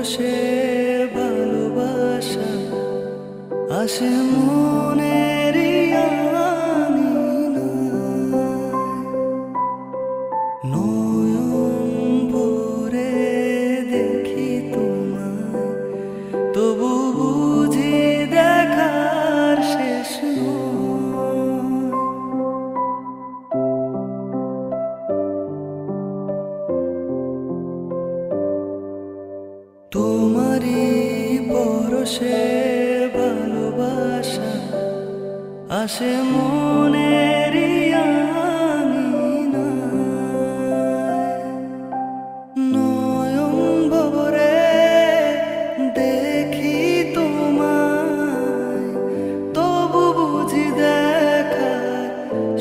পরশে ভালোবাসা আসে মনের নয়ন ভরে দেখি তোমায়, তবু বুঝি দেখার শেষ নয়। তোমারই পরশে ভালোবাসা আসে মনের নয়ন ভরে দেখি তোমায়, তবু বুঝি দেখার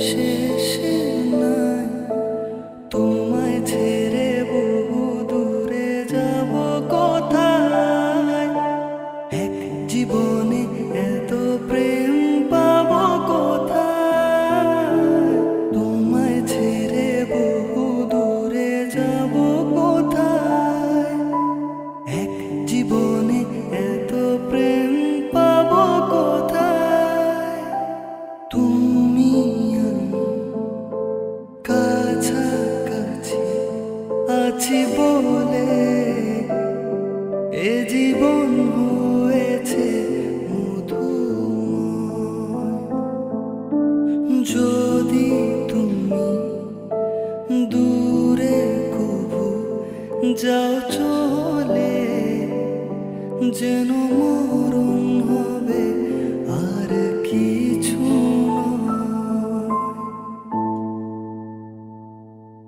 শেষ নাই। তোমায় ছেড়ে বহু দূরে যাব কোথায়, এক জীবনে এত প্রেম পাবো কোথায়। তোমায় ছেড়ে বহু দূরে যাব কোথায়, এক জীবনে এত প্রেম পাবো কোথায়। তুমি আমি কাছাকাছি আছি বলে এ জীবন হয়েছে মধুময়। যদি তুমি দূরে কভু যাও চলে, যেন